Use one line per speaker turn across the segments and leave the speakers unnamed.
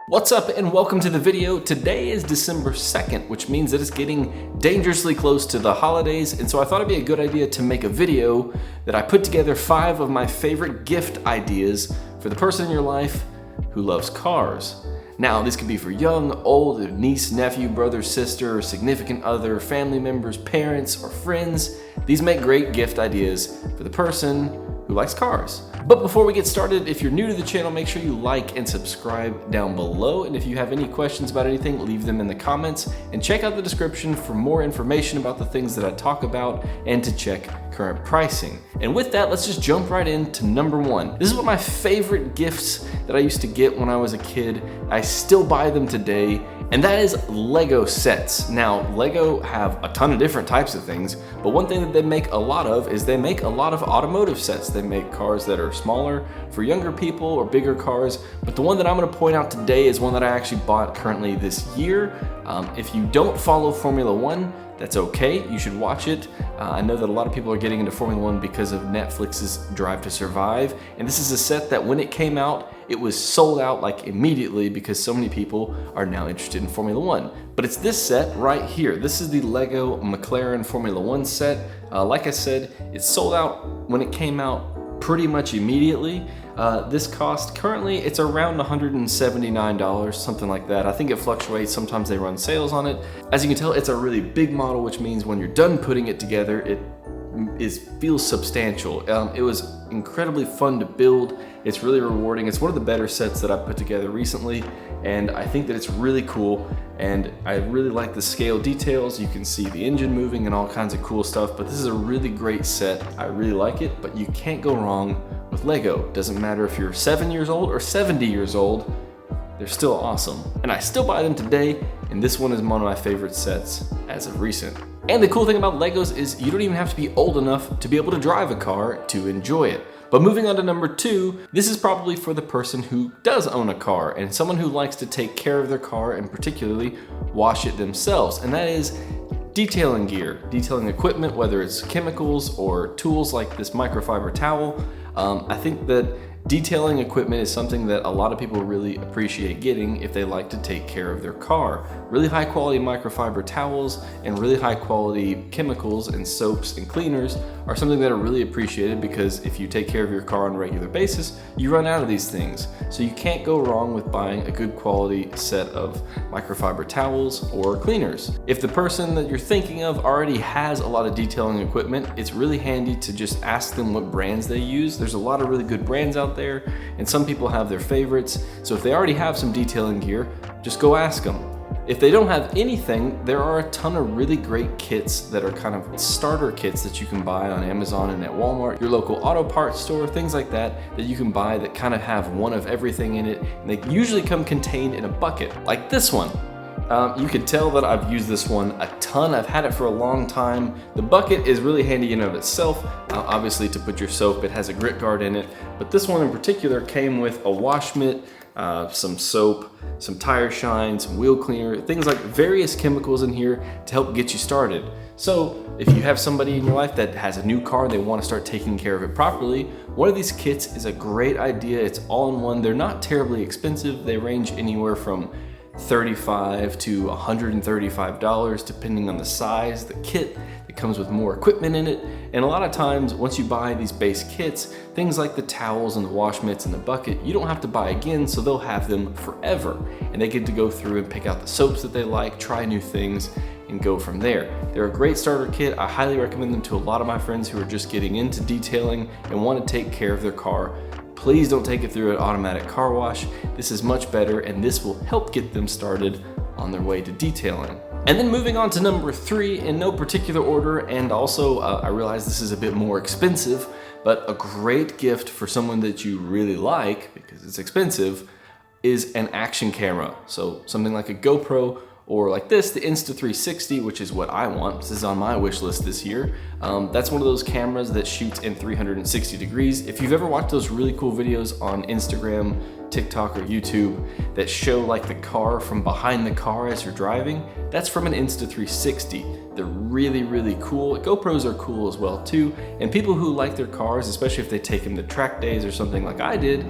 What's up and welcome to the video. Today is December 2nd, which means that it's getting dangerously close to the holidays, and so I thought it'd be a good idea to make a video that I put together 5 of my favorite gift ideas for the person in your life who loves cars. Now, this could be for young, old, niece, nephew, brother, sister, significant other, family members, parents, or friends. These make great gift ideas for the person who likes cars. But before we get started, if you're new to the channel, make sure you like and subscribe down below. And if you have any questions about anything, leave them in the comments and check out the description for more information about the things that I talk about and to check current pricing. And with that, let's just jump right into number 1. This is one of my favorite gifts that I used to get when I was a kid. I still buy them today, and that is Lego sets. Now, Lego have a ton of different types of things, but one thing that they make a lot of is they make a lot of automotive sets. They make cars that are smaller for younger people or bigger cars, but the one that I'm gonna point out today is one that I actually bought currently this year. If you don't follow Formula One, that's okay, you should watch it. I know that a lot of people are getting into Formula One because of Netflix's Drive to Survive, and this is a set that when it came out, it was sold out like immediately because so many people are now interested in Formula One. But it's this set right here. This is the Lego McLaren Formula One set. Like I said, it sold out when it came out pretty much immediately. This cost, currently it's around $179, something like that. I think it fluctuates, sometimes they run sales on it. As you can tell, it's a really big model, which means when you're done putting it together, it feels substantial. It was incredibly fun to build. It's really rewarding. It's one of the better sets that I've put together recently, and I think that it's really cool, and I really like the scale details. You can see the engine moving and all kinds of cool stuff, but this is a really great set. I really like it, but you can't go wrong with Lego. Doesn't matter if you're 7 years old or 70 years old, they're still awesome. And I still buy them today, and this one is one of my favorite sets as of recent. And the cool thing about Legos is you don't even have to be old enough to be able to drive a car to enjoy it. But moving on to number 2, this is probably for the person who does own a car and someone who likes to take care of their car and particularly wash it themselves. And that is detailing gear, detailing equipment, whether it's chemicals or tools like this microfiber towel. I think that detailing equipment is something that a lot of people really appreciate getting if they like to take care of their car. Really high quality microfiber towels and really high quality chemicals and soaps and cleaners are something that are really appreciated because if you take care of your car on a regular basis, you run out of these things. So you can't go wrong with buying a good quality set of microfiber towels or cleaners. If the person that you're thinking of already has a lot of detailing equipment, it's really handy to just ask them what brands they use. There's a lot of really good brands out there, and some people have their favorites. So if they already have some detailing gear, just go ask them. If they don't have anything, there are a ton of really great kits that are kind of starter kits that you can buy on Amazon and at Walmart, your local auto parts store, things like that you can buy that kind of have one of everything in it, and they usually come contained in a bucket, like this one. You can tell that I've used this one a ton. I've had it for a long time. The bucket is really handy in and of itself. Obviously to put your soap, it has a grit guard in it, but this one in particular came with a wash mitt, some soap, some tire shine, some wheel cleaner, things like various chemicals in here to help get you started. So if you have somebody in your life that has a new car and they want to start taking care of it properly, one of these kits is a great idea. It's all in one. They're not terribly expensive. They range anywhere from $35 to $135 depending on the size, the kit. It comes with more equipment in it, and a lot of times once you buy these base kits, things like the towels and the wash mitts and the bucket, you don't have to buy again, so they'll have them forever, and they get to go through and pick out the soaps that they like, try new things, and go from there. They're a great starter kit. I highly recommend them to a lot of my friends who are just getting into detailing and want to take care of their car. Please don't take it through an automatic car wash. This is much better, and this will help get them started on their way to detailing. And then moving on to number 3 in no particular order, and also I realize this is a bit more expensive, but a great gift for someone that you really like, because it's expensive, is an action camera. So something like a GoPro, or like this, the Insta360, which is what I want. This is on my wish list this year. That's one of those cameras that shoots in 360 degrees. If you've ever watched those really cool videos on Instagram, TikTok, or YouTube that show like the car from behind the car as you're driving, that's from an Insta360. They're really, really cool. GoPros are cool as well too. And people who like their cars, especially if they take them to track days or something like I did,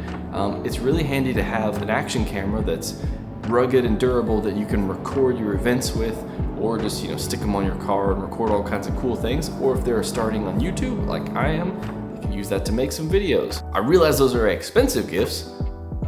it's really handy to have an action camera that's rugged and durable that you can record your events with, or just, you know, stick them on your car and record all kinds of cool things. Or if they're starting on YouTube like I am, you can use that to make some videos. I realize those are expensive gifts.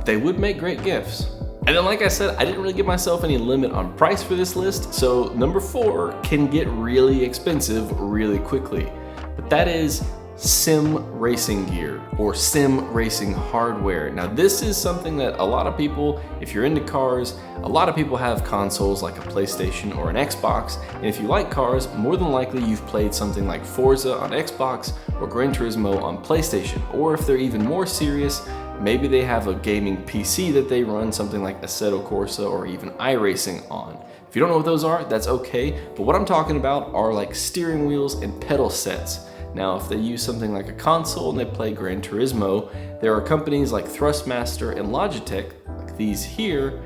They would make great gifts. And then, like I said, I didn't really give myself any limit on price for this list, so number 4 can get really expensive really quickly. But that is sim racing gear or sim racing hardware. Now, this is something that a lot of people, if you're into cars, a lot of people have consoles like a PlayStation or an Xbox. And if you like cars, more than likely you've played something like Forza on Xbox or Gran Turismo on PlayStation. Or if they're even more serious, maybe they have a gaming PC that they run something like Assetto Corsa or even iRacing on. If you don't know what those are, that's okay. But what I'm talking about are like steering wheels and pedal sets. Now, if they use something like a console and they play Gran Turismo, there are companies like Thrustmaster and Logitech, like these here,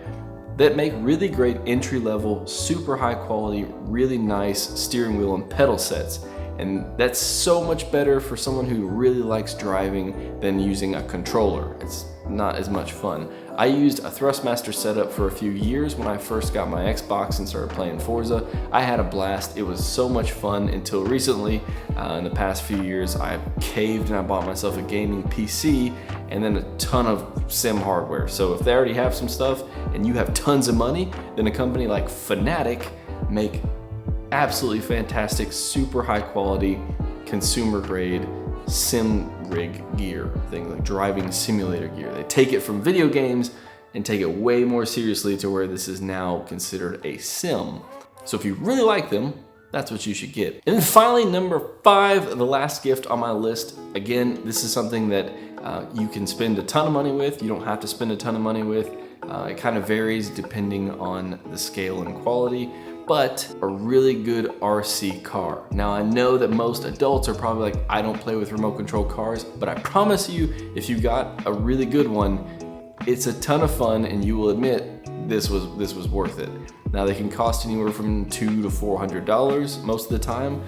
that make really great entry-level, super high quality, really nice steering wheel and pedal sets. And that's so much better for someone who really likes driving than using a controller. It's not as much fun. I used a Thrustmaster setup for a few years when I first got my Xbox and started playing Forza. I had a blast. It was so much fun until recently. In the past few years, I caved and I bought myself a gaming PC and then a ton of sim hardware. So if they already have some stuff and you have tons of money, then a company like Fanatic make absolutely fantastic, super high quality, consumer grade sim rig gear, things like driving simulator gear. They take it from video games and take it way more seriously to where this is now considered a sim. So if you really like them, that's what you should get. And then finally, number 5, the last gift on my list. Again, this is something that you can spend a ton of money with. You don't have to spend a ton of money with. It kind of varies depending on the scale and quality. But a really good RC car. Now, I know that most adults are probably like, I don't play with remote control cars, but I promise you, if you got a really good one, it's a ton of fun and you will admit this was worth it. Now, they can cost anywhere from $200 to $400 most of the time,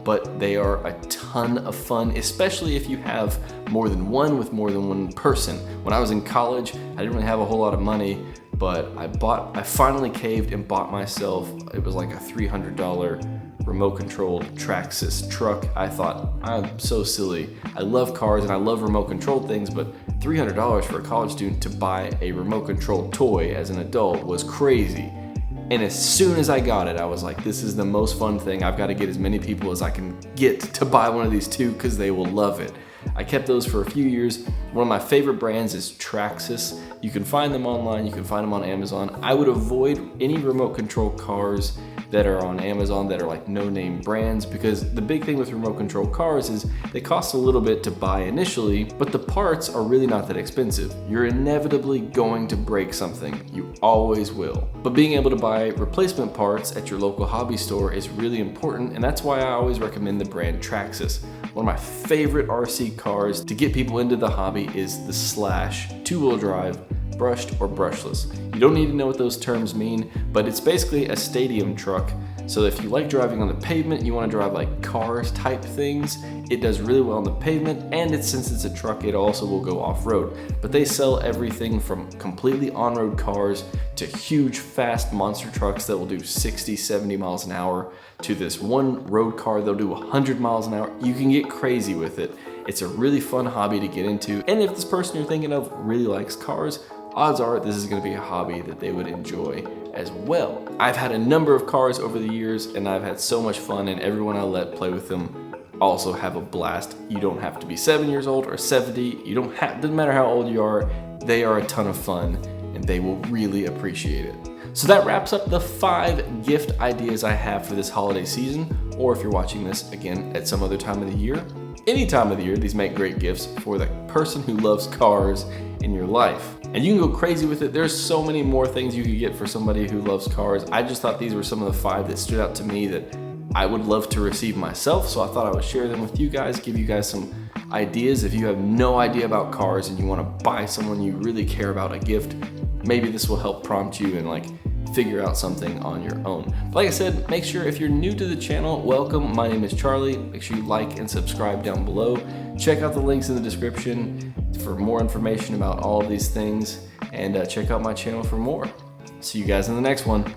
but they are a ton of fun, especially if you have more than one with more than one person. When I was in college, I didn't really have a whole lot of money, but I finally caved and bought myself, it was like a $300 remote controlled Traxxas truck. I thought, I'm so silly. I love cars and I love remote controlled things, but $300 for a college student to buy a remote controlled toy as an adult was crazy. And as soon as I got it, I was like, this is the most fun thing. I've got to get as many people as I can get to buy one of these too, because they will love it. I kept those for a few years. One of my favorite brands is Traxxas. You can find them online, you can find them on Amazon. I would avoid any remote control cars that are on Amazon that are like no-name brands, because the big thing with remote control cars is they cost a little bit to buy initially, but the parts are really not that expensive. You're inevitably going to break something. You always will. But being able to buy replacement parts at your local hobby store is really important, and that's why I always recommend the brand Traxxas. One of my favorite RC cars to get people into the hobby is the Slash 2-wheel drive, brushed or brushless. You don't need to know what those terms mean, but it's basically a stadium truck. So if you like driving on the pavement, you want to drive like cars type things, it does really well on the pavement, and since it's a truck, it also will go off-road. But they sell everything from completely on-road cars to huge fast monster trucks that will do 60, 70 miles an hour, to this one road car that'll do 100 miles an hour. You can get crazy with it. It's a really fun hobby to get into, and if this person you're thinking of really likes cars, odds are this is going to be a hobby that they would enjoy as well. I've had a number of cars over the years and I've had so much fun, and everyone I let play with them also have a blast. You don't have to be 7 years old or 70. Doesn't matter how old you are, they are a ton of fun and they will really appreciate it. So that wraps up the 5 gift ideas I have for this holiday season, or if you're watching this again at some other time of the year. Any time of the year, these make great gifts for the person who loves cars in your life. And you can go crazy with it. There's so many more things you could get for somebody who loves cars. I just thought these were some of the 5 that stood out to me that I would love to receive myself. So I thought I would share them with you guys, give you guys some ideas. If you have no idea about cars and you want to buy someone you really care about a gift, maybe this will help prompt you and like figure out something on your own. But like I said, make sure if you're new to the channel, welcome. My name is Charlie. Make sure you like and subscribe down below. Check out the links in the description for more information about all of these things, and check out my channel for more. See you guys in the next one.